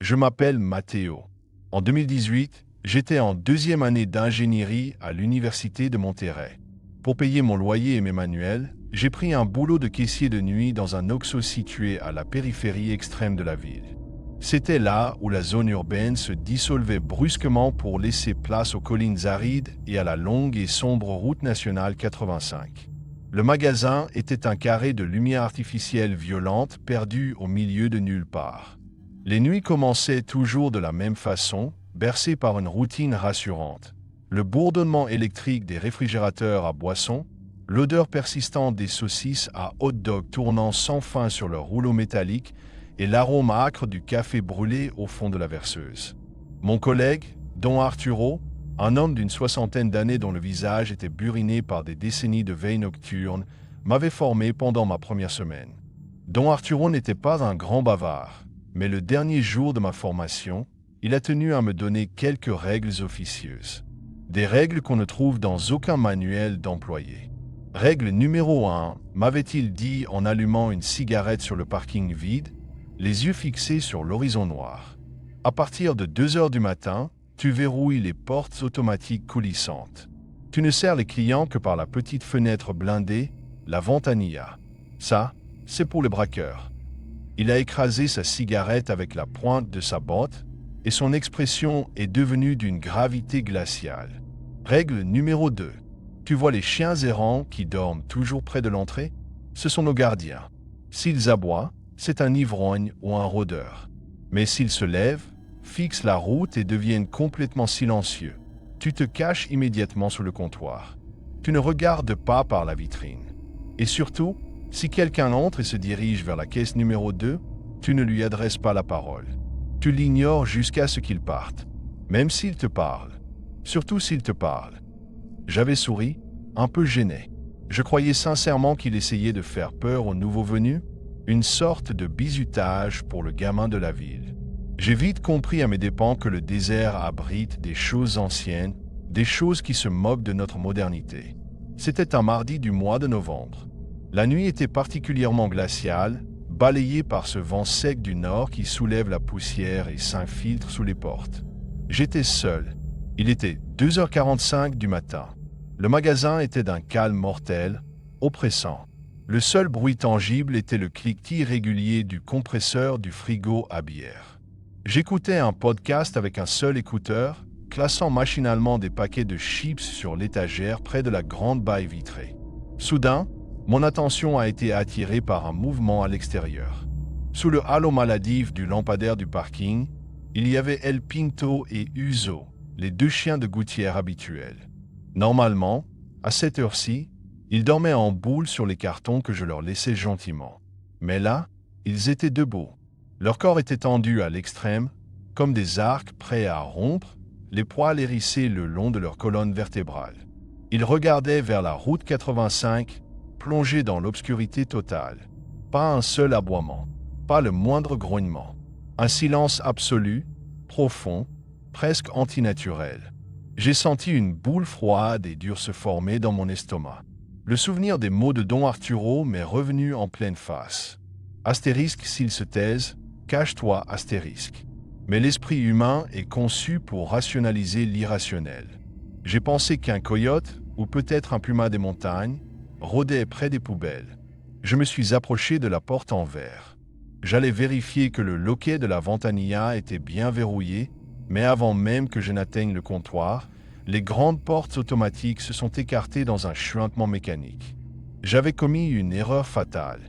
Je m'appelle Matteo. En 2018, j'étais en deuxième année d'ingénierie à l'université de Monterrey. Pour payer mon loyer et mes manuels, j'ai pris un boulot de caissier de nuit dans un OXXO situé à la périphérie extrême de la ville. C'était là où la zone urbaine se dissolvait brusquement pour laisser place aux collines arides et à la longue et sombre route nationale 85. Le magasin était un carré de lumière artificielle violente perdu au milieu de nulle part. Les nuits commençaient toujours de la même façon, bercées par une routine rassurante. Le bourdonnement électrique des réfrigérateurs à boissons, l'odeur persistante des saucisses à hot dog tournant sans fin sur leur rouleau métallique et l'arôme âcre du café brûlé au fond de la verseuse. Mon collègue, Don Arturo, un homme d'une soixantaine d'années dont le visage était buriné par des décennies de veille nocturne, m'avait formé pendant ma première semaine. Don Arturo n'était pas un grand bavard, mais le dernier jour de ma formation, il a tenu à me donner quelques règles officieuses. Des règles qu'on ne trouve dans aucun manuel d'employé. Règle numéro 1, m'avait-il dit en allumant une cigarette sur le parking vide, les yeux fixés sur l'horizon noir. À partir de 2 heures du matin, tu verrouilles les portes automatiques coulissantes. Tu ne sers les clients que par la petite fenêtre blindée, la ventanilla. Ça, c'est pour les braqueurs. Il a écrasé sa cigarette avec la pointe de sa botte et son expression est devenue d'une gravité glaciale. Règle numéro 2. Tu vois les chiens errants qui dorment toujours près de l'entrée? Ce sont nos gardiens. S'ils aboient, c'est un ivrogne ou un rôdeur. Mais s'ils se lèvent, fixent la route et deviennent complètement silencieux, tu te caches immédiatement sous le comptoir. Tu ne regardes pas par la vitrine. Et surtout, si quelqu'un entre et se dirige vers la caisse numéro 2, tu ne lui adresses pas la parole. Tu l'ignores jusqu'à ce qu'il parte, même s'il te parle. Surtout s'il te parle. J'avais souri, un peu gêné. Je croyais sincèrement qu'il essayait de faire peur aux nouveaux venus, une sorte de bizutage pour le gamin de la ville. J'ai vite compris à mes dépens que le désert abrite des choses anciennes, des choses qui se moquent de notre modernité. C'était un mardi du mois de novembre. La nuit était particulièrement glaciale, balayée par ce vent sec du nord qui soulève la poussière et s'infiltre sous les portes. J'étais seul. Il était 2h45 du matin. Le magasin était d'un calme mortel, oppressant. Le seul bruit tangible était le cliquetis régulier du compresseur du frigo à bière. J'écoutais un podcast avec un seul écouteur, classant machinalement des paquets de chips sur l'étagère près de la grande baie vitrée. Soudain, mon attention a été attirée par un mouvement à l'extérieur. Sous le halo maladif du lampadaire du parking, il y avait El Pinto et Uzo, les 2 chiens de gouttière habituels. Normalement, à cette heure-ci, ils dormaient en boule sur les cartons que je leur laissais gentiment. Mais là, ils étaient debout. Leur corps était tendu à l'extrême, comme des arcs prêts à rompre, les poils hérissés le long de leur colonne vertébrale. Ils regardaient vers la route 85, plongés dans l'obscurité totale. Pas un seul aboiement, pas le moindre grognement. Un silence absolu, profond, presque antinaturel. J'ai senti une boule froide et dure se former dans mon estomac. Le souvenir des mots de Don Arturo m'est revenu en pleine face. Astérisque s'il se taise, cache-toi astérisque. Mais l'esprit humain est conçu pour rationaliser l'irrationnel. J'ai pensé qu'un coyote, ou peut-être un puma des montagnes, rôdait près des poubelles. Je me suis approché de la porte en verre. J'allais vérifier que le loquet de la ventanilla était bien verrouillé, mais avant même que je n'atteigne le comptoir, les grandes portes automatiques se sont écartées dans un chuintement mécanique. J'avais commis une erreur fatale.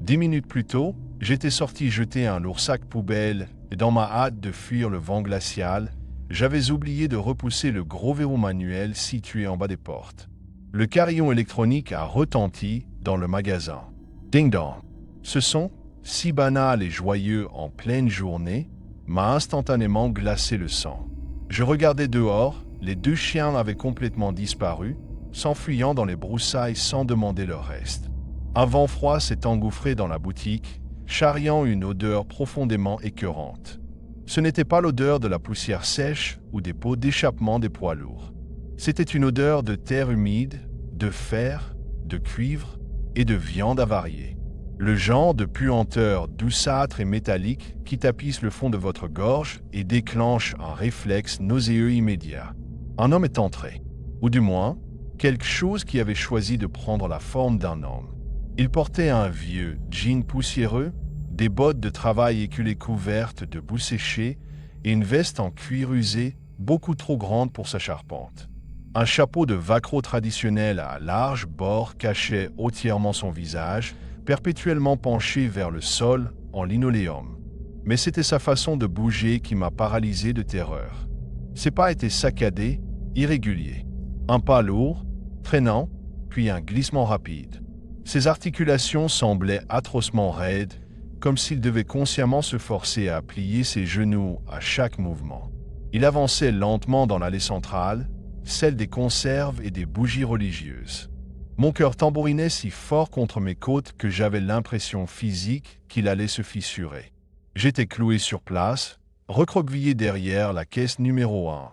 10 minutes plus tôt, j'étais sorti jeter un lourd sac poubelle et dans ma hâte de fuir le vent glacial, j'avais oublié de repousser le gros verrou manuel situé en bas des portes. Le carillon électronique a retenti dans le magasin. Ding-dong. Ce son, si banal et joyeux en pleine journée, m'a instantanément glacé le sang. Je regardais dehors, les 2 chiens avaient complètement disparu, s'enfuyant dans les broussailles sans demander leur reste. Un vent froid s'est engouffré dans la boutique, charriant une odeur profondément écœurante. Ce n'était pas l'odeur de la poussière sèche ou des pots d'échappement des poids lourds. C'était une odeur de terre humide, de fer, de cuivre et de viande avariée. Le genre de puanteur douceâtre et métallique qui tapisse le fond de votre gorge et déclenche un réflexe nauséeux immédiat. Un homme est entré, ou du moins, quelque chose qui avait choisi de prendre la forme d'un homme. Il portait un vieux jean poussiéreux, des bottes de travail éculées couvertes de boue séchée et une veste en cuir usé beaucoup trop grande pour sa charpente. Un chapeau de vaquero traditionnel à larges bords cachait entièrement son visage, perpétuellement penché vers le sol en linoléum. Mais c'était sa façon de bouger qui m'a paralysé de terreur. Ses pas étaient saccadés, irréguliers. Un pas lourd, traînant, puis un glissement rapide. Ses articulations semblaient atrocement raides, comme s'il devait consciemment se forcer à plier ses genoux à chaque mouvement. Il avançait lentement dans l'allée centrale, celle des conserves et des bougies religieuses. Mon cœur tambourinait si fort contre mes côtes que j'avais l'impression physique qu'il allait se fissurer. J'étais cloué sur place, recroquevillé derrière la caisse numéro 1.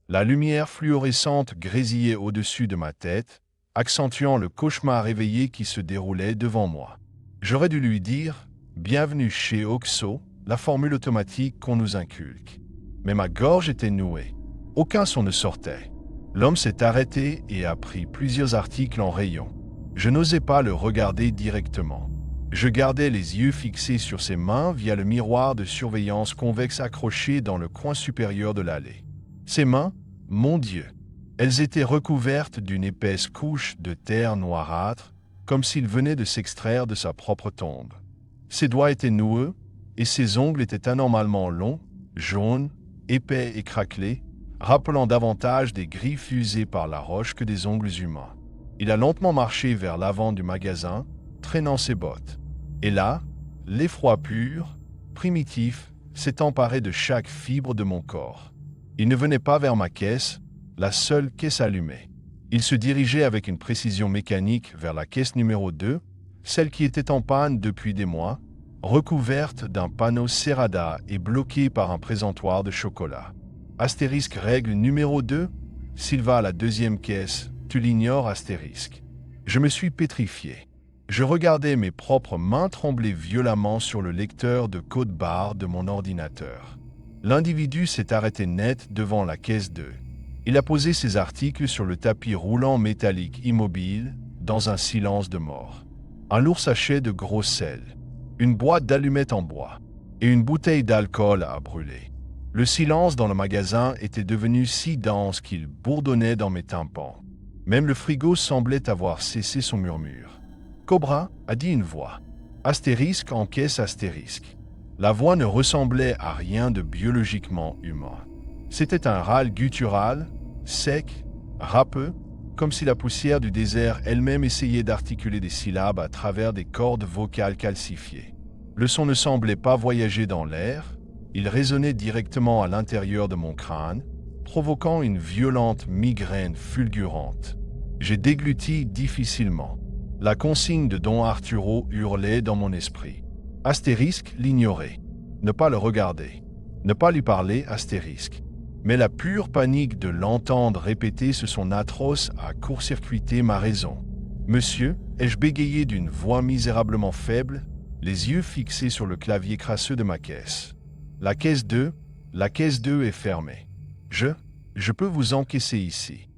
La lumière fluorescente grésillait au-dessus de ma tête, accentuant le cauchemar éveillé qui se déroulait devant moi. J'aurais dû lui dire « Bienvenue chez Oxo », la formule automatique qu'on nous inculque. Mais ma gorge était nouée. Aucun son ne sortait. L'homme s'est arrêté et a pris plusieurs articles en rayon. Je n'osais pas le regarder directement. Je gardais les yeux fixés sur ses mains via le miroir de surveillance convexe accroché dans le coin supérieur de l'allée. Ses mains, mon Dieu, elles étaient recouvertes d'une épaisse couche de terre noirâtre, comme s'il venait de s'extraire de sa propre tombe. Ses doigts étaient noueux et ses ongles étaient anormalement longs, jaunes, épais et craquelés, rappelant davantage des griffes usées par la roche que des ongles humains. Il a lentement marché vers l'avant du magasin, traînant ses bottes. Et là, l'effroi pur, primitif, s'est emparé de chaque fibre de mon corps. Il ne venait pas vers ma caisse, la seule caisse allumée. Il se dirigeait avec une précision mécanique vers la caisse numéro 2, celle qui était en panne depuis des mois, recouverte d'un panneau Serrada et bloquée par un présentoir de chocolat. Astérisque règle numéro 2, s'il va à la deuxième caisse, tu l'ignores astérisque. Je me suis pétrifié. Je regardais mes propres mains trembler violemment sur le lecteur de code-barre de mon ordinateur. L'individu s'est arrêté net devant la caisse 2. Il a posé ses articles sur le tapis roulant métallique immobile, dans un silence de mort. Un lourd sachet de gros sel, une boîte d'allumettes en bois et une bouteille d'alcool à brûler. Le silence dans le magasin était devenu si dense qu'il bourdonnait dans mes tympans. Même le frigo semblait avoir cessé son murmure. « Cobra » a dit une voix. Astérisque encaisse astérisque. La voix ne ressemblait à rien de biologiquement humain. C'était un râle guttural, sec, râpeux, comme si la poussière du désert elle-même essayait d'articuler des syllabes à travers des cordes vocales calcifiées. Le son ne semblait pas voyager dans l'air, il résonnait directement à l'intérieur de mon crâne, provoquant une violente migraine fulgurante. J'ai dégluti difficilement. La consigne de Don Arturo hurlait dans mon esprit. Astérisque l'ignorer. Ne pas le regarder. Ne pas lui parler, astérisque. Mais la pure panique de l'entendre répéter ce son atroce a court-circuité ma raison. « Monsieur » ai-je bégayé d'une voix misérablement faible, les yeux fixés sur le clavier crasseux de ma caisse. La caisse 2 est fermée. Je peux vous encaisser ici.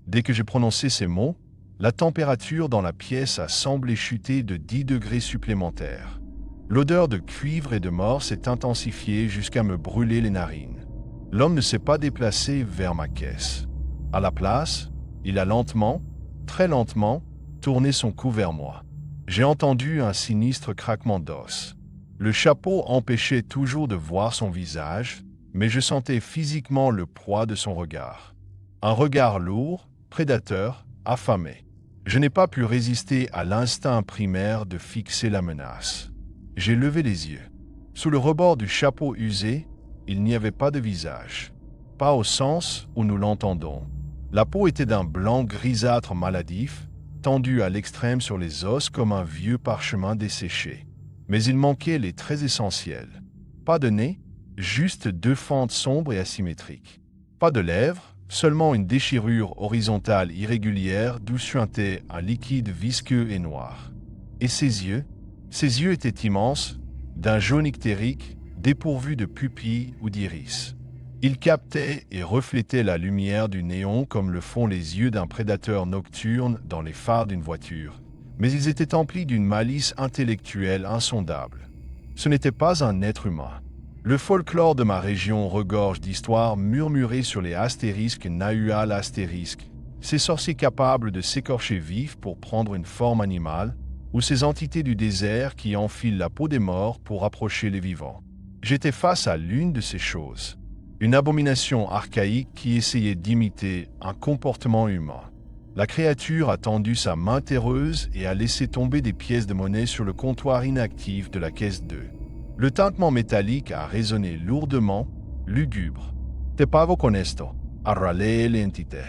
Dès que j'ai prononcé ces mots, la température dans la pièce a semblé chuter de 10 degrés supplémentaires. L'odeur de cuivre et de mort s'est intensifiée jusqu'à me brûler les narines. L'homme ne s'est pas déplacé vers ma caisse. À la place, il a lentement, très lentement, tourné son cou vers moi. J'ai entendu un sinistre craquement d'os. Le chapeau empêchait toujours de voir son visage, mais je sentais physiquement le poids de son regard. Un regard lourd, prédateur, affamé. Je n'ai pas pu résister à l'instinct primaire de fixer la menace. J'ai levé les yeux. Sous le rebord du chapeau usé, il n'y avait pas de visage. Pas au sens où nous l'entendons. La peau était d'un blanc grisâtre maladif, tendu à l'extrême sur les os comme un vieux parchemin desséché. Mais il manquait les traits essentiels. Pas de nez, juste 2 fentes sombres et asymétriques. Pas de lèvres, seulement une déchirure horizontale irrégulière d'où suintait un liquide visqueux et noir. Et ses yeux, Ses yeux étaient immenses, d'un jaune ictérique, dépourvu de pupilles ou d'iris. Ils captaient et reflétaient la lumière du néon comme le font les yeux d'un prédateur nocturne dans les phares d'une voiture. Mais ils étaient emplis d'une malice intellectuelle insondable. Ce n'était pas un être humain. Le folklore de ma région regorge d'histoires murmurées sur les astérisques Nahual astérisques, ces sorciers capables de s'écorcher vifs pour prendre une forme animale, ou ces entités du désert qui enfilent la peau des morts pour approcher les vivants. J'étais face à l'une de ces choses. Une abomination archaïque qui essayait d'imiter un comportement humain. La créature a tendu sa main terreuse et a laissé tomber des pièces de monnaie sur le comptoir inactif de la caisse 2. Le tintement métallique a résonné lourdement, lugubre. Te pago con esto, a râlé l'entité.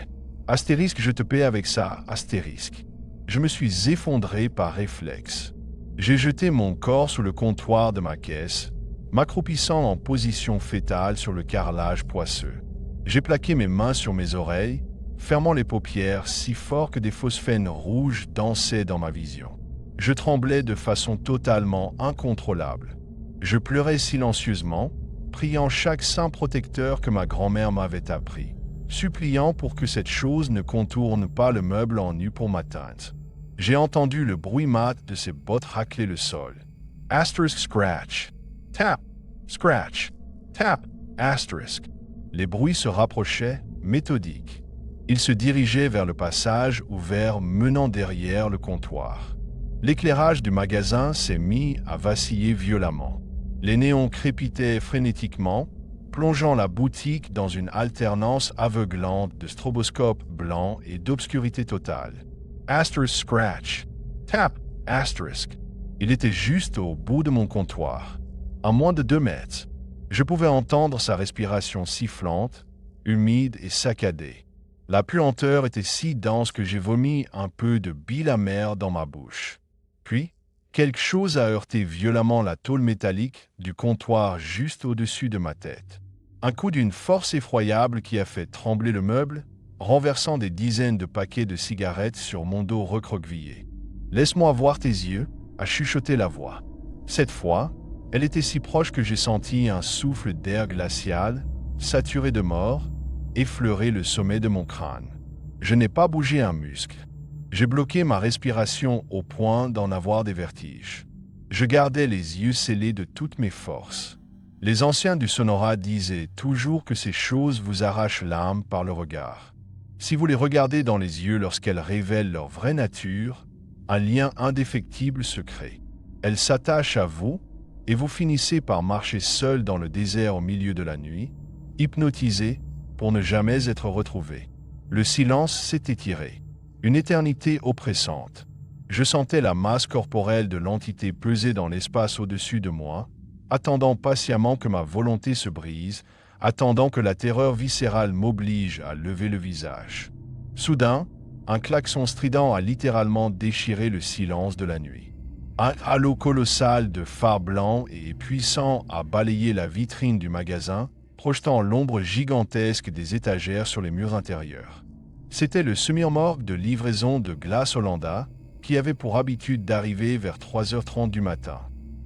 Astérisque, je te paie avec ça, astérisque. Je me suis effondré par réflexe. J'ai jeté mon corps sous le comptoir de ma caisse, m'accroupissant en position fétale sur le carrelage poisseux. J'ai plaqué mes mains sur mes oreilles, fermant les paupières si fort que des phosphènes rouges dansaient dans ma vision. Je tremblais de façon totalement incontrôlable. Je pleurais silencieusement, priant chaque saint protecteur que ma grand-mère m'avait appris, suppliant pour que cette chose ne contourne pas le meuble en nu pour m'atteindre. J'ai entendu le bruit mat de ses bottes racler le sol. Asterisk scratch. Tap. Scratch. Tap. Asterisk. Les bruits se rapprochaient, méthodiques. Ils se dirigeaient vers le passage ouvert menant derrière le comptoir. L'éclairage du magasin s'est mis à vaciller violemment. Les néons crépitaient frénétiquement, plongeant la boutique dans une alternance aveuglante de stroboscopes blancs et d'obscurité totale. Asterisk scratch. Tap. Asterisk. Il était juste au bout de mon comptoir, à moins de 2 mètres. Je pouvais entendre sa respiration sifflante, humide et saccadée. La puanteur était si dense que j'ai vomi un peu de bile amère dans ma bouche. Puis, quelque chose a heurté violemment la tôle métallique du comptoir juste au-dessus de ma tête. Un coup d'une force effroyable qui a fait trembler le meuble, renversant des dizaines de paquets de cigarettes sur mon dos recroquevillé. « Laisse-moi voir tes yeux », a chuchoté la voix. Cette fois, elle était si proche que j'ai senti un souffle d'air glacial, saturé de mort, effleurer le sommet de mon crâne. Je n'ai pas bougé un muscle. J'ai bloqué ma respiration au point d'en avoir des vertiges. Je gardais les yeux scellés de toutes mes forces. Les anciens du Sonora disaient toujours que ces choses vous arrachent l'âme par le regard. Si vous les regardez dans les yeux lorsqu'elles révèlent leur vraie nature, un lien indéfectible se crée. Elles s'attachent à vous et vous finissez par marcher seul dans le désert au milieu de la nuit, hypnotisé pour ne jamais être retrouvé. Le silence s'est étiré. Une éternité oppressante. Je sentais la masse corporelle de l'entité peser dans l'espace au-dessus de moi, attendant patiemment que ma volonté se brise, attendant que la terreur viscérale m'oblige à lever le visage. Soudain, un klaxon strident a littéralement déchiré le silence de la nuit. Un halo colossal de phare blanc et puissant a balayé la vitrine du magasin, projetant l'ombre gigantesque des étagères sur les murs intérieurs. C'était le semi-remorque de livraison de glace Hollanda qui avait pour habitude d'arriver vers 3h30 du matin.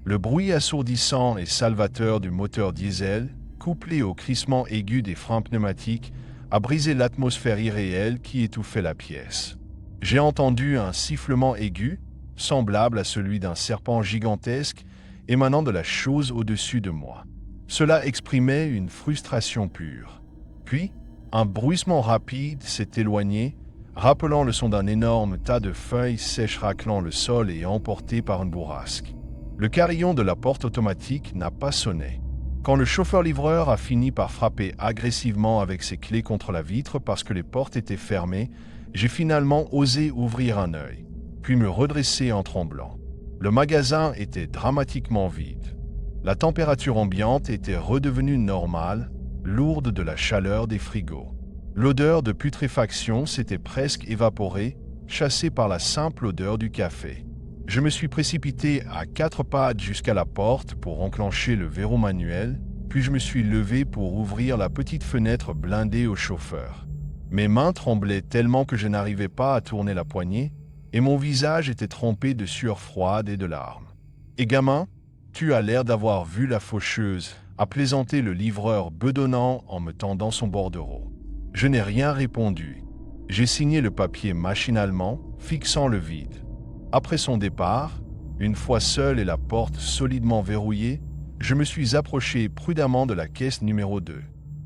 Le bruit assourdissant et salvateur du moteur diesel, couplé au crissement aigu des freins pneumatiques, a brisé l'atmosphère irréelle qui étouffait la pièce. J'ai entendu un sifflement aigu, semblable à celui d'un serpent gigantesque émanant de la chose au-dessus de moi. Cela exprimait une frustration pure. Puis, un bruissement rapide s'est éloigné, rappelant le son d'un énorme tas de feuilles sèches raclant le sol et emporté par une bourrasque. Le carillon de la porte automatique n'a pas sonné. Quand le chauffeur-livreur a fini par frapper agressivement avec ses clés contre la vitre parce que les portes étaient fermées, j'ai finalement osé ouvrir un œil, puis me redresser en tremblant. Le magasin était dramatiquement vide. La température ambiante était redevenue normale, lourde de la chaleur des frigos. L'odeur de putréfaction s'était presque évaporée, chassée par la simple odeur du café. Je me suis précipité à 4 pattes jusqu'à la porte pour enclencher le verrou manuel, puis je me suis levé pour ouvrir la petite fenêtre blindée au chauffeur. Mes mains tremblaient tellement que je n'arrivais pas à tourner la poignée, et mon visage était trempé de sueur froide et de larmes. Et gamin, tu as l'air d'avoir vu la faucheuse, a plaisanté le livreur bedonnant en me tendant son bordereau. Je n'ai rien répondu. J'ai signé le papier machinalement, fixant le vide. Après son départ, une fois seul et la porte solidement verrouillée, je me suis approché prudemment de la caisse numéro 2.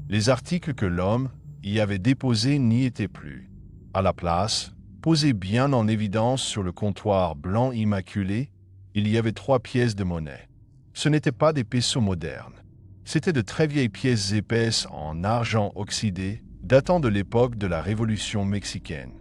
Les articles que l'homme y avait déposés n'y étaient plus. À la place, posés bien en évidence sur le comptoir blanc immaculé, il y avait 3 pièces de monnaie. Ce n'étaient pas des pesos modernes. C'étaient de très vieilles pièces épaisses en argent oxydé, datant de l'époque de la Révolution mexicaine.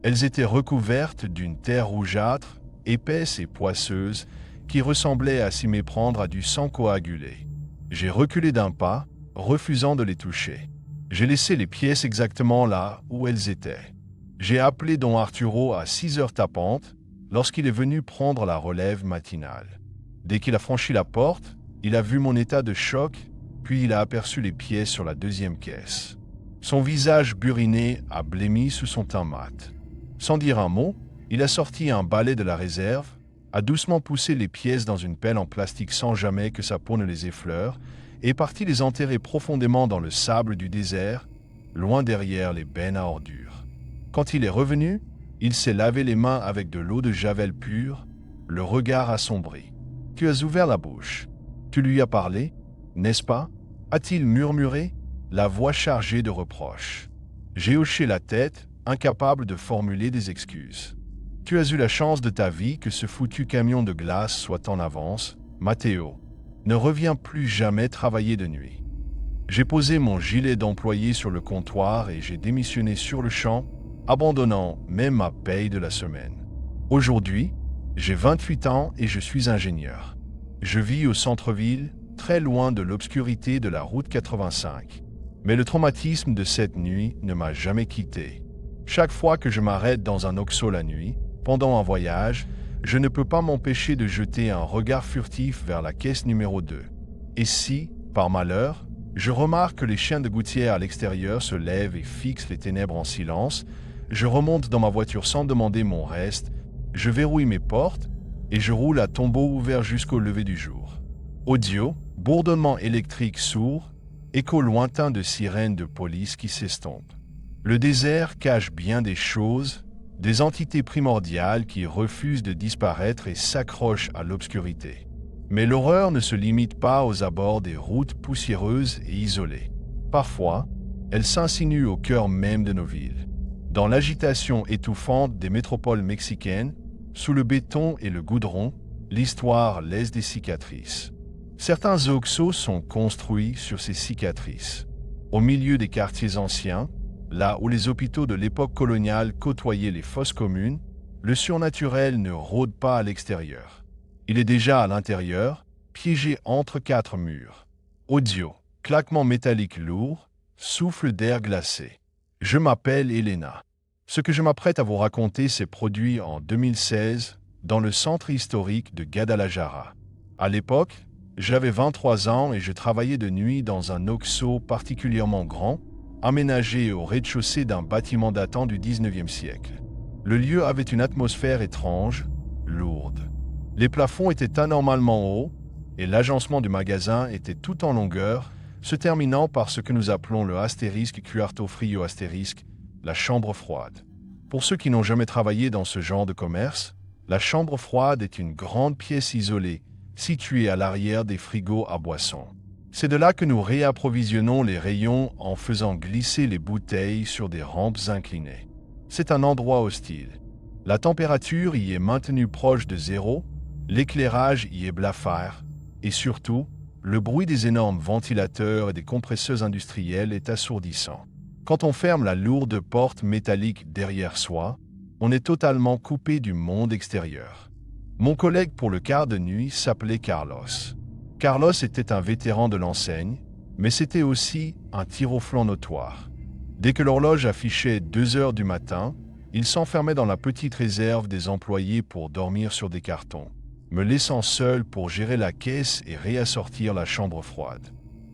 Elles étaient recouvertes d'une terre rougeâtre, épaisse et poisseuse, qui ressemblait à s'y méprendre à du sang coagulé. J'ai reculé d'un pas, refusant de les toucher. J'ai laissé les pièces exactement là où elles étaient. J'ai appelé Don Arturo à 6 heures tapantes, lorsqu'il est venu prendre la relève matinale. Dès qu'il a franchi la porte, il a vu mon état de choc, puis il a aperçu les pièces sur la 2e caisse. Son visage buriné a blêmi sous son teint mat. Sans dire un mot, il a sorti un balai de la réserve, a doucement poussé les pièces dans une pelle en plastique sans jamais que sa peau ne les effleure, et est parti les enterrer profondément dans le sable du désert, loin derrière les bennes à ordures. Quand il est revenu, il s'est lavé les mains avec de l'eau de Javel pure, le regard assombri. « Tu as ouvert la bouche. Tu lui as parlé, n'est-ce pas ?» a-t-il murmuré, la voix chargée de reproches. J'ai hoché la tête, incapable de formuler des excuses. « Tu as eu la chance de ta vie que ce foutu camion de glace soit en avance, Matteo. Ne reviens plus jamais travailler de nuit. » J'ai posé mon gilet d'employé sur le comptoir et j'ai démissionné sur le champ, abandonnant même ma paye de la semaine. Aujourd'hui, j'ai 28 ans et je suis ingénieur. Je vis au centre-ville, très loin de l'obscurité de la route 85. Mais le traumatisme de cette nuit ne m'a jamais quitté. Chaque fois que je m'arrête dans un Oxxo la nuit, pendant un voyage, je ne peux pas m'empêcher de jeter un regard furtif vers la caisse numéro 2. Et si, par malheur, je remarque que les chiens de gouttière à l'extérieur se lèvent et fixent les ténèbres en silence, je remonte dans ma voiture sans demander mon reste, je verrouille mes portes et je roule à tombeau ouvert jusqu'au lever du jour. Audio, bourdonnement électrique sourd, écho lointain de sirènes de police qui s'estompent. Le désert cache bien des choses, des entités primordiales qui refusent de disparaître et s'accrochent à l'obscurité. Mais l'horreur ne se limite pas aux abords des routes poussiéreuses et isolées. Parfois, elle s'insinue au cœur même de nos villes. Dans l'agitation étouffante des métropoles mexicaines, sous le béton et le goudron, l'histoire laisse des cicatrices. Certains Oxxos sont construits sur ces cicatrices. Au milieu des quartiers anciens, là où les hôpitaux de l'époque coloniale côtoyaient les fosses communes, le surnaturel ne rôde pas à l'extérieur. Il est déjà à l'intérieur, piégé entre 4 murs. Audio, claquement métallique lourd, souffle d'air glacé. Je m'appelle Elena. Ce que je m'apprête à vous raconter s'est produit en 2016 dans le centre historique de Guadalajara. À l'époque, j'avais 23 ans et je travaillais de nuit dans un Oxxo particulièrement grand, aménagé au rez-de-chaussée d'un bâtiment datant du 19e siècle. Le lieu avait une atmosphère étrange, lourde. Les plafonds étaient anormalement hauts et l'agencement du magasin était tout en longueur, se terminant par ce que nous appelons le astérisque cuarto frio astérisque, la chambre froide. Pour ceux qui n'ont jamais travaillé dans ce genre de commerce, la chambre froide est une grande pièce isolée, située à l'arrière des frigos à boissons. C'est de là que nous réapprovisionnons les rayons en faisant glisser les bouteilles sur des rampes inclinées. C'est un endroit hostile. La température y est maintenue proche de 0, l'éclairage y est blafard, et surtout, le bruit des énormes ventilateurs et des compresseurs industriels est assourdissant. Quand on ferme la lourde porte métallique derrière soi, on est totalement coupé du monde extérieur. Mon collègue pour le quart de nuit s'appelait Carlos. Carlos était un vétéran de l'enseigne, mais c'était aussi un tir au flanc notoire. Dès que l'horloge affichait 2 heures du matin, il s'enfermait dans la petite réserve des employés pour dormir sur des cartons, me laissant seul pour gérer la caisse et réassortir la chambre froide.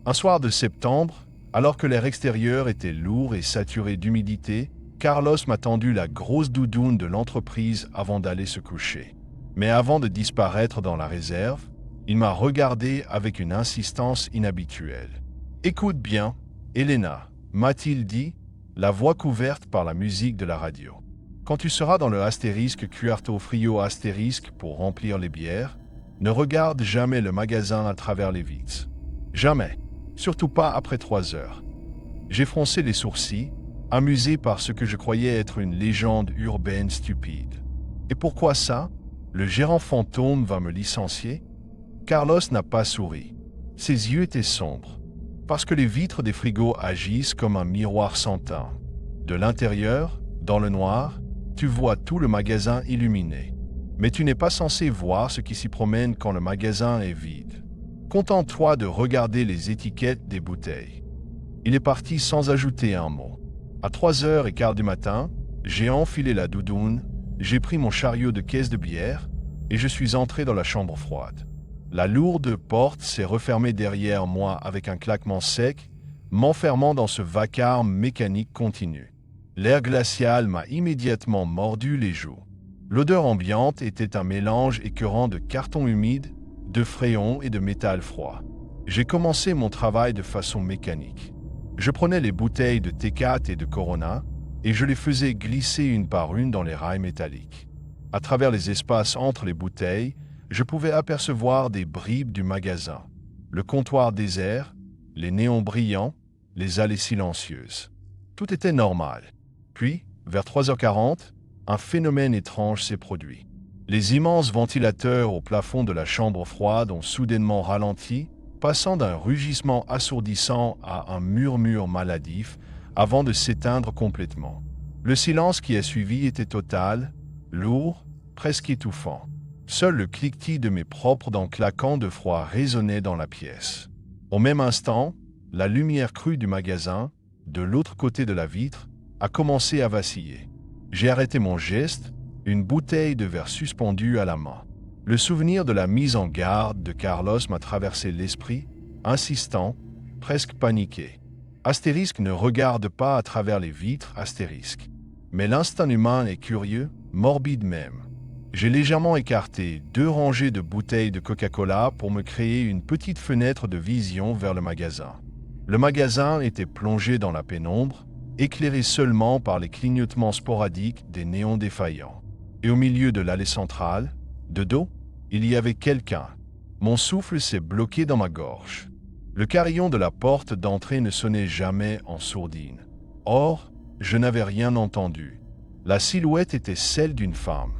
Un soir de septembre, alors que l'air extérieur était lourd et saturé d'humidité, Carlos m'a tendu la grosse doudoune de l'entreprise avant d'aller se coucher. Mais avant de disparaître dans la réserve, Il m'a regardé avec une insistance inhabituelle. « Écoute bien, Elena, m'a-t-il dit, la voix couverte par la musique de la radio. Quand tu seras dans le astérisque Cuarto Frio astérisque pour remplir les bières, ne regarde jamais le magasin à travers les vitres. Jamais. Surtout pas après 3 heures. » J'ai froncé les sourcils, amusé par ce que je croyais être une légende urbaine stupide. Et pourquoi ça? Le gérant fantôme va me licencier? Carlos n'a pas souri. Ses yeux étaient sombres. Parce que les vitres des frigos agissent comme un miroir sans teint. De l'intérieur, dans le noir, tu vois tout le magasin illuminé. Mais tu n'es pas censé voir ce qui s'y promène quand le magasin est vide. Contente-toi de regarder les étiquettes des bouteilles. Il est parti sans ajouter un mot. À 3h15 du matin, j'ai enfilé la doudoune, j'ai pris mon chariot de caisse de bière et je suis entré dans la chambre froide. La lourde porte s'est refermée derrière moi avec un claquement sec, m'enfermant dans ce vacarme mécanique continu. L'air glacial m'a immédiatement mordu les joues. L'odeur ambiante était un mélange écœurant de carton humide, de fréon et de métal froid. J'ai commencé mon travail de façon mécanique. Je prenais les bouteilles de T4 et de Corona et je les faisais glisser une par une dans les rails métalliques. À travers les espaces entre les bouteilles, je pouvais apercevoir des bribes du magasin, le comptoir désert, les néons brillants, les allées silencieuses. Tout était normal. Puis, vers 3h40, un phénomène étrange s'est produit. Les immenses ventilateurs au plafond de la chambre froide ont soudainement ralenti, passant d'un rugissement assourdissant à un murmure maladif avant de s'éteindre complètement. Le silence qui a suivi était total, lourd, presque étouffant. Seul le cliquetis de mes propres dents claquant de froid résonnait dans la pièce. Au même instant, la lumière crue du magasin, de l'autre côté de la vitre, a commencé à vaciller. J'ai arrêté mon geste, une bouteille de verre suspendue à la main. Le souvenir de la mise en garde de Carlos m'a traversé l'esprit, insistant, presque paniqué. Astérisque ne regarde pas à travers les vitres, astérisque. Mais l'instinct humain est curieux, morbide même. J'ai légèrement écarté 2 rangées de bouteilles de Coca-Cola pour me créer une petite fenêtre de vision vers le magasin. Le magasin était plongé dans la pénombre, éclairé seulement par les clignotements sporadiques des néons défaillants. Et au milieu de l'allée centrale, de dos, il y avait quelqu'un. Mon souffle s'est bloqué dans ma gorge. Le carillon de la porte d'entrée ne sonnait jamais en sourdine. Or, je n'avais rien entendu. La silhouette était celle d'une femme.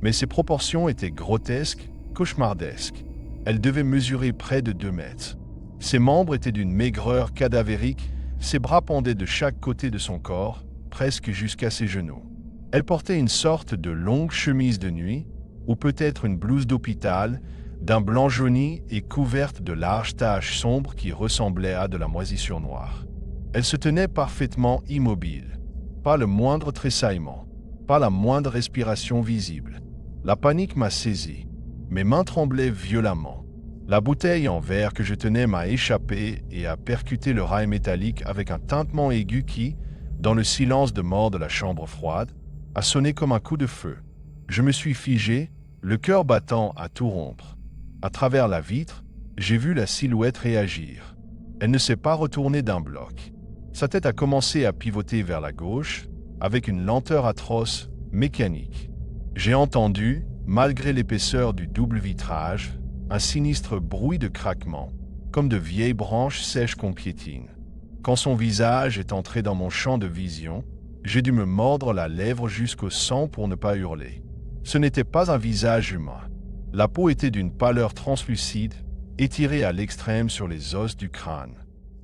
Mais ses proportions étaient grotesques, cauchemardesques. Elle devait mesurer près de 2 mètres. Ses membres étaient d'une maigreur cadavérique, ses bras pendaient de chaque côté de son corps, presque jusqu'à ses genoux. Elle portait une sorte de longue chemise de nuit, ou peut-être une blouse d'hôpital, d'un blanc jauni et couverte de larges taches sombres qui ressemblaient à de la moisissure noire. Elle se tenait parfaitement immobile. Pas le moindre tressaillement, pas la moindre respiration visible. La panique m'a saisi. Mes mains tremblaient violemment. La bouteille en verre que je tenais m'a échappé et a percuté le rail métallique avec un tintement aigu qui, dans le silence de mort de la chambre froide, a sonné comme un coup de feu. Je me suis figé, le cœur battant à tout rompre. À travers la vitre, j'ai vu la silhouette réagir. Elle ne s'est pas retournée d'un bloc. Sa tête a commencé à pivoter vers la gauche, avec une lenteur atroce, mécanique. J'ai entendu, malgré l'épaisseur du double vitrage, un sinistre bruit de craquement, comme de vieilles branches sèches qu'on piétine. Quand son visage est entré dans mon champ de vision, j'ai dû me mordre la lèvre jusqu'au sang pour ne pas hurler. Ce n'était pas un visage humain. La peau était d'une pâleur translucide, étirée à l'extrême sur les os du crâne.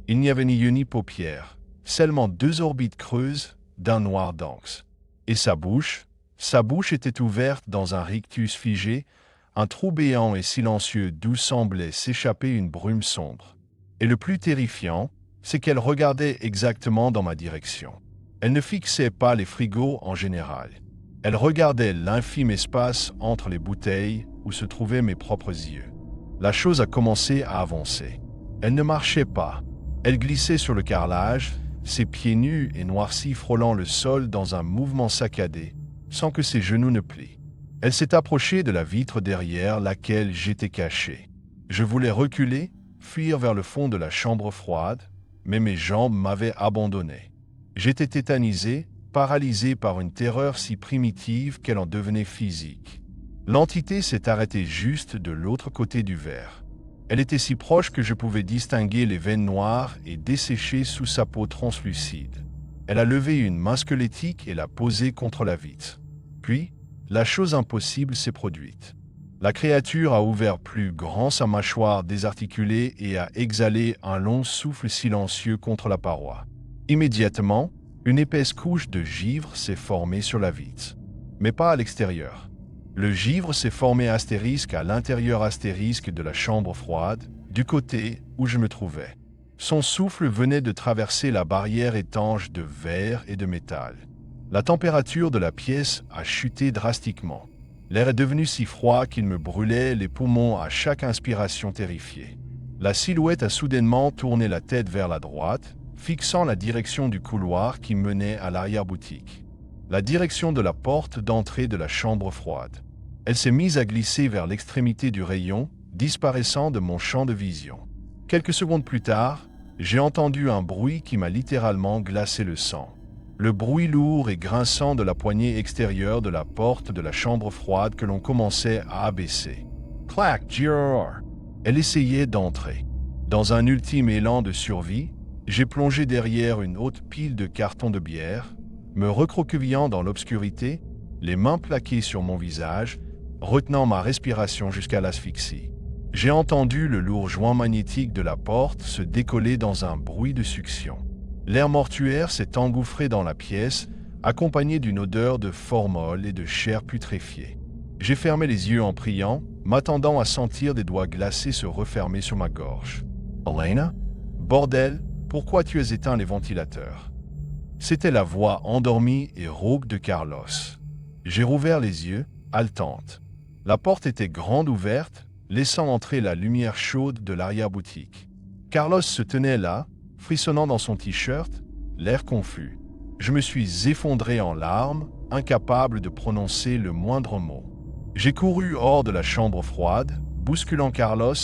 Il n'y avait ni yeux ni paupières, seulement 2 orbites creuses d'un noir dense. Et sa bouche était ouverte dans un rictus figé, un trou béant et silencieux d'où semblait s'échapper une brume sombre. Et le plus terrifiant, c'est qu'elle regardait exactement dans ma direction. Elle ne fixait pas les frigos en général. Elle regardait l'infime espace entre les bouteilles où se trouvaient mes propres yeux. La chose a commencé à avancer. Elle ne marchait pas. Elle glissait sur le carrelage, ses pieds nus et noircis frôlant le sol dans un mouvement saccadé, sans que ses genoux ne plient. Elle s'est approchée de la vitre derrière laquelle j'étais caché. Je voulais reculer, fuir vers le fond de la chambre froide, mais mes jambes m'avaient abandonné. J'étais tétanisé, paralysé par une terreur si primitive qu'elle en devenait physique. L'entité s'est arrêtée juste de l'autre côté du verre. Elle était si proche que je pouvais distinguer les veines noires et desséchées sous sa peau translucide. Elle a levé une main squelettique et l'a posée contre la vitre. Puis, la chose impossible s'est produite. La créature a ouvert plus grand sa mâchoire désarticulée et a exhalé un long souffle silencieux contre la paroi. Immédiatement, une épaisse couche de givre s'est formée sur la vitre, mais pas à l'extérieur. Le givre s'est formé astérisque à l'intérieur astérisque de la chambre froide, du côté où je me trouvais. Son souffle venait de traverser la barrière étanche de verre et de métal. La température de la pièce a chuté drastiquement. L'air est devenu si froid qu'il me brûlait les poumons à chaque inspiration terrifiée. La silhouette a soudainement tourné la tête vers la droite, fixant la direction du couloir qui menait à l'arrière-boutique. La direction de la porte d'entrée de la chambre froide. Elle s'est mise à glisser vers l'extrémité du rayon, disparaissant de mon champ de vision. Quelques secondes plus tard, j'ai entendu un bruit qui m'a littéralement glacé le sang. Le bruit lourd et grinçant de la poignée extérieure de la porte de la chambre froide que l'on commençait à abaisser. Clac, girr! Elle essayait d'entrer. Dans un ultime élan de survie, j'ai plongé derrière une haute pile de cartons de bière, me recroquevillant dans l'obscurité, les mains plaquées sur mon visage, retenant ma respiration jusqu'à l'asphyxie. J'ai entendu le lourd joint magnétique de la porte se décoller dans un bruit de succion. L'air mortuaire s'est engouffré dans la pièce, accompagné d'une odeur de formol et de chair putréfiée. J'ai fermé les yeux en priant, m'attendant à sentir des doigts glacés se refermer sur ma gorge. « Elena? Bordel, pourquoi tu as éteint les ventilateurs ?» C'était la voix endormie et rauque de Carlos. J'ai rouvert les yeux, haletante. La porte était grande ouverte, laissant entrer la lumière chaude de l'arrière-boutique. Carlos se tenait là, frissonnant dans son t-shirt, l'air confus. Je me suis effondré en larmes, incapable de prononcer le moindre mot. J'ai couru hors de la chambre froide, bousculant Carlos,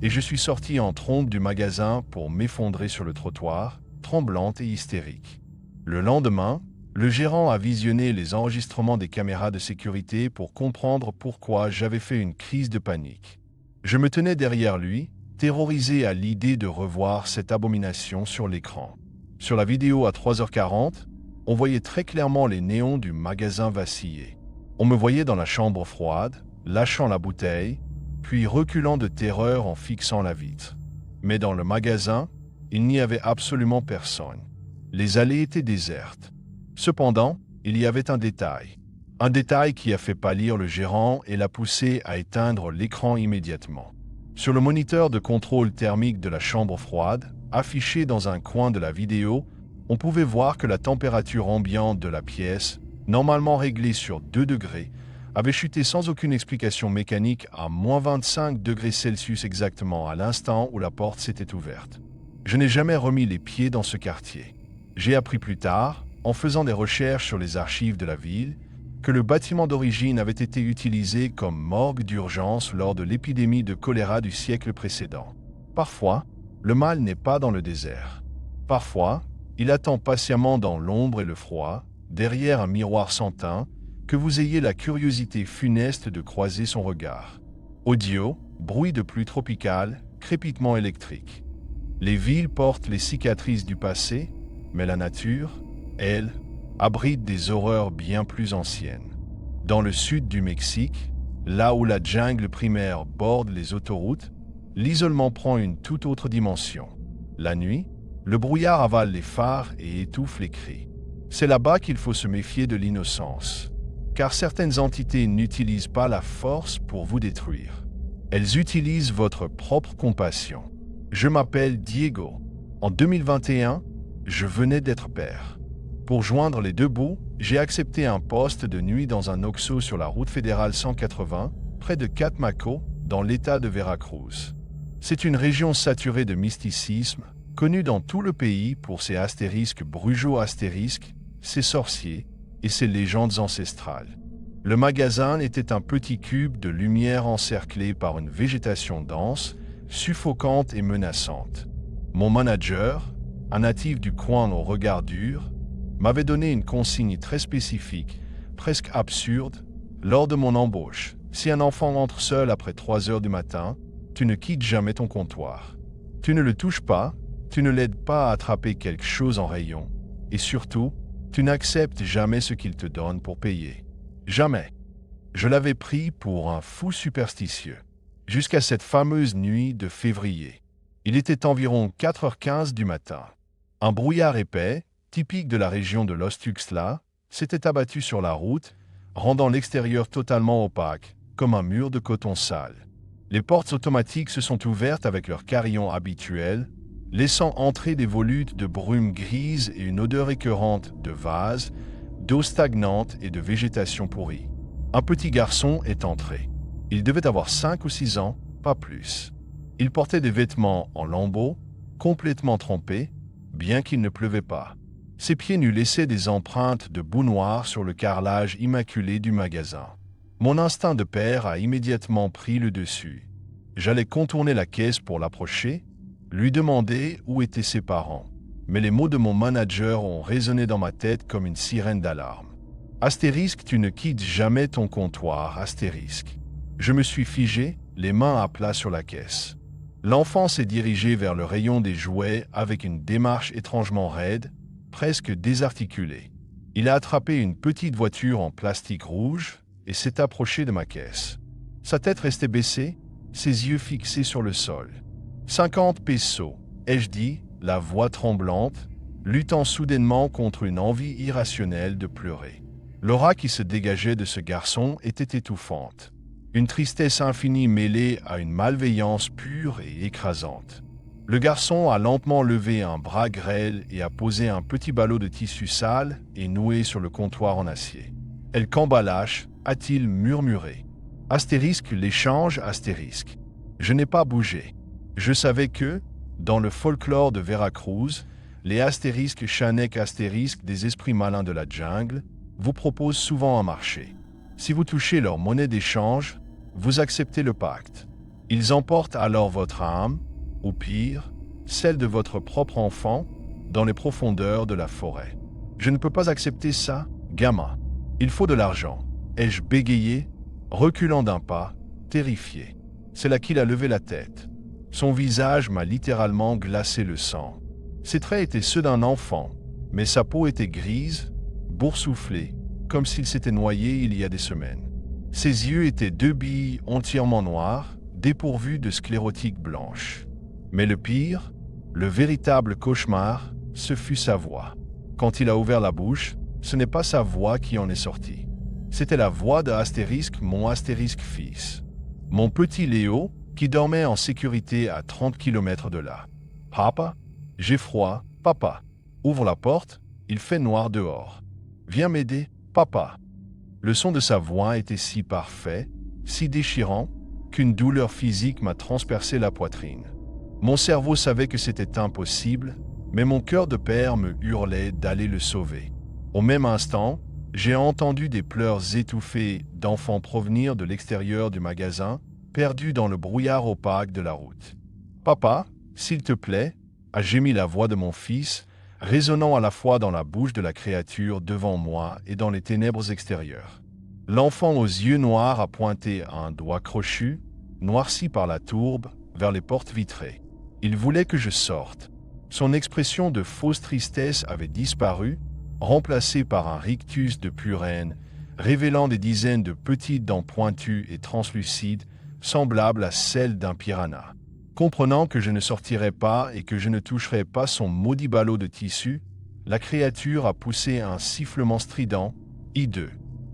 et je suis sorti en trombe du magasin pour m'effondrer sur le trottoir, tremblante et hystérique. Le lendemain, le gérant a visionné les enregistrements des caméras de sécurité pour comprendre pourquoi j'avais fait une crise de panique. Je me tenais derrière lui, terrorisé à l'idée de revoir cette abomination sur l'écran. Sur la vidéo à 3h40, on voyait très clairement les néons du magasin vaciller. On me voyait dans la chambre froide, lâchant la bouteille, puis reculant de terreur en fixant la vitre. Mais dans le magasin, il n'y avait absolument personne. Les allées étaient désertes. Cependant, il y avait un détail qui a fait pâlir le gérant et l'a poussé à éteindre l'écran immédiatement. Sur le moniteur de contrôle thermique de la chambre froide, affiché dans un coin de la vidéo, on pouvait voir que la température ambiante de la pièce, normalement réglée sur 2 degrés, avait chuté sans aucune explication mécanique à moins 25 degrés Celsius exactement à l'instant où la porte s'était ouverte. Je n'ai jamais remis les pieds dans ce quartier. J'ai appris plus tard, en faisant des recherches sur les archives de la ville, que le bâtiment d'origine avait été utilisé comme morgue d'urgence lors de l'épidémie de choléra du siècle précédent. Parfois, le mal n'est pas dans le désert. Parfois, il attend patiemment dans l'ombre et le froid, derrière un miroir sans teint, que vous ayez la curiosité funeste de croiser son regard. Audio, bruit de pluie tropicale, crépitement électrique. Les villes portent les cicatrices du passé, mais la nature, elle, abrite des horreurs bien plus anciennes. Dans le sud du Mexique, là où la jungle primaire borde les autoroutes, l'isolement prend une toute autre dimension. La nuit, le brouillard avale les phares et étouffe les cris. C'est là-bas qu'il faut se méfier de l'innocence, car certaines entités n'utilisent pas la force pour vous détruire. Elles utilisent votre propre compassion. Je m'appelle Diego. En 2021, je venais d'être père. Pour joindre les deux bouts, j'ai accepté un poste de nuit dans un OXXO sur la route fédérale 180, près de Catmaco, dans l'état de Veracruz. C'est une région saturée de mysticisme, connue dans tout le pays pour ses astérisques brugeaux-astérisques, ses sorciers et ses légendes ancestrales. Le magasin était un petit cube de lumière encerclé par une végétation dense, suffocante et menaçante. Mon manager, un natif du coin au regard dur, m'avait donné une consigne très spécifique, presque absurde, lors de mon embauche. Si un enfant entre seul après 3 heures du matin, tu ne quittes jamais ton comptoir. Tu ne le touches pas, tu ne l'aides pas à attraper quelque chose en rayon. Et surtout, tu n'acceptes jamais ce qu'il te donne pour payer. Jamais. Je l'avais pris pour un fou superstitieux. Jusqu'à cette fameuse nuit de février. Il était environ 4h15 du matin. Un brouillard épais, typique de la région de l'Osthuxla, s'était abattu sur la route, rendant l'extérieur totalement opaque, comme un mur de coton sale. Les portes automatiques se sont ouvertes avec leur carillon habituel, laissant entrer des volutes de brume grise et une odeur écœurante de vase, d'eau stagnante et de végétation pourrie. Un petit garçon est entré. Il devait avoir 5 ou 6 ans, pas plus. Il portait des vêtements en lambeaux, complètement trempés, bien qu'il ne pleuvait pas. Ses pieds nus laissaient des empreintes de boue noire sur le carrelage immaculé du magasin. Mon instinct de père a immédiatement pris le dessus. J'allais contourner la caisse pour l'approcher, lui demander où étaient ses parents. Mais les mots de mon manager ont résonné dans ma tête comme une sirène d'alarme. Astérisque, tu ne quittes jamais ton comptoir, astérisque. Je me suis figé, les mains à plat sur la caisse. L'enfant s'est dirigé vers le rayon des jouets avec une démarche étrangement raide, presque désarticulée. Il a attrapé une petite voiture en plastique rouge et s'est approché de ma caisse. Sa tête restait baissée, ses yeux fixés sur le sol. 50 pesos, ai-je dit, la voix tremblante, luttant soudainement contre une envie irrationnelle de pleurer. L'aura qui se dégageait de ce garçon était étouffante. Une tristesse infinie mêlée à une malveillance pure et écrasante. Le garçon a lentement levé un bras grêle et a posé un petit ballot de tissu sale et noué sur le comptoir en acier. « El cambalache », a-t-il murmuré. Astérisque l'échange astérisque. Je n'ai pas bougé. Je savais que, dans le folklore de Veracruz, les astérisques Chanek astérisques des esprits malins de la jungle vous proposent souvent un marché. Si vous touchez leur monnaie d'échange, vous acceptez le pacte. Ils emportent alors votre âme, ou pire, celle de votre propre enfant, dans les profondeurs de la forêt. Je ne peux pas accepter ça, gamin. Il faut de l'argent. Ai-je bégayé, reculant d'un pas, terrifié. C'est là qu'il a levé la tête. Son visage m'a littéralement glacé le sang. Ses traits étaient ceux d'un enfant, mais sa peau était grise, boursouflée, comme s'il s'était noyé il y a des semaines. Ses yeux étaient 2 billes entièrement noires, dépourvues de sclérotique blanche. Mais le pire, le véritable cauchemar, ce fut sa voix. Quand il a ouvert la bouche, ce n'est pas sa voix qui en est sortie. C'était la voix de Astérisque, mon Astérisque fils. Mon petit Léo, qui dormait en sécurité à 30 km de là. « Papa, j'ai froid, papa. Ouvre la porte, il fait noir dehors. Viens m'aider, papa. » Le son de sa voix était si parfait, si déchirant, qu'une douleur physique m'a transpercé la poitrine. Mon cerveau savait que c'était impossible, mais mon cœur de père me hurlait d'aller le sauver. Au même instant, j'ai entendu des pleurs étouffés d'enfants provenir de l'extérieur du magasin, perdus dans le brouillard opaque de la route. « Papa, s'il te plaît » a gémi la voix de mon fils, résonnant à la fois dans la bouche de la créature devant moi et dans les ténèbres extérieures. L'enfant aux yeux noirs a pointé un doigt crochu, noirci par la tourbe, vers les portes vitrées. Il voulait que je sorte. Son expression de fausse tristesse avait disparu, remplacée par un rictus de purène, révélant des dizaines de petites dents pointues et translucides, semblables à celles d'un piranha. Comprenant que je ne sortirais pas et que je ne toucherais pas son maudit ballot de tissu, la créature a poussé un sifflement strident, hideux.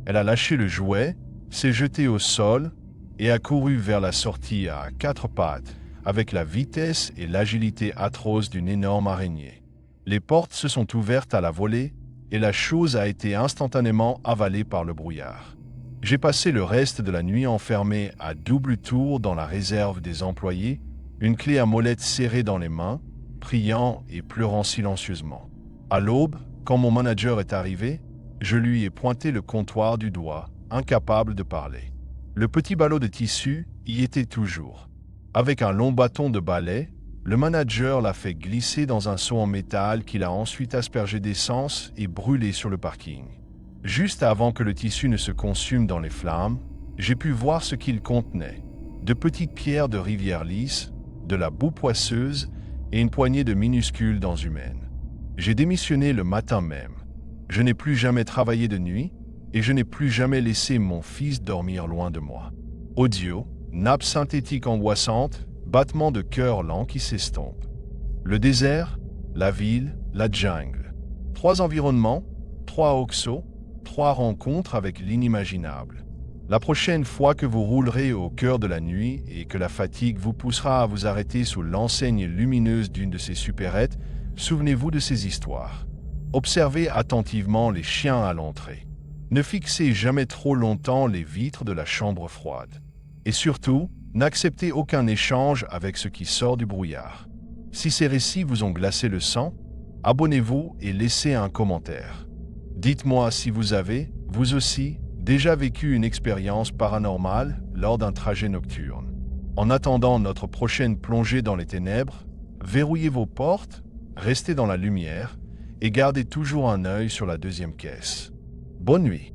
Elle a lâché le jouet, s'est jetée au sol et a couru vers la sortie à 4 pattes, avec la vitesse et l'agilité atroce d'une énorme araignée. Les portes se sont ouvertes à la volée et la chose a été instantanément avalée par le brouillard. J'ai passé le reste de la nuit enfermé à double tour dans la réserve des employés, une clé à molette serrée dans les mains, priant et pleurant silencieusement. À l'aube, quand mon manager est arrivé, je lui ai pointé le comptoir du doigt, incapable de parler. Le petit ballot de tissu y était toujours. Avec un long bâton de balai, le manager l'a fait glisser dans un seau en métal qu'il a ensuite aspergé d'essence et brûlé sur le parking. Juste avant que le tissu ne se consume dans les flammes, j'ai pu voir ce qu'il contenait. De petites pierres de rivière lisse, de la boue poisseuse et une poignée de minuscules dents humaines. J'ai démissionné le matin même. Je n'ai plus jamais travaillé de nuit et je n'ai plus jamais laissé mon fils dormir loin de moi. Audio, nappe synthétique angoissante, battement de cœur lent qui s'estompe. Le désert, la ville, la jungle. 3 environnements, 3 oxos, 3 rencontres avec l'inimaginable. La prochaine fois que vous roulerez au cœur de la nuit et que la fatigue vous poussera à vous arrêter sous l'enseigne lumineuse d'une de ces supérettes, souvenez-vous de ces histoires. Observez attentivement les chiens à l'entrée. Ne fixez jamais trop longtemps les vitres de la chambre froide. Et surtout, n'acceptez aucun échange avec ce qui sort du brouillard. Si ces récits vous ont glacé le sang, abonnez-vous et laissez un commentaire. Dites-moi si vous avez, vous aussi, déjà vécu une expérience paranormale lors d'un trajet nocturne. En attendant notre prochaine plongée dans les ténèbres, verrouillez vos portes, restez dans la lumière et gardez toujours un œil sur la deuxième caisse. Bonne nuit.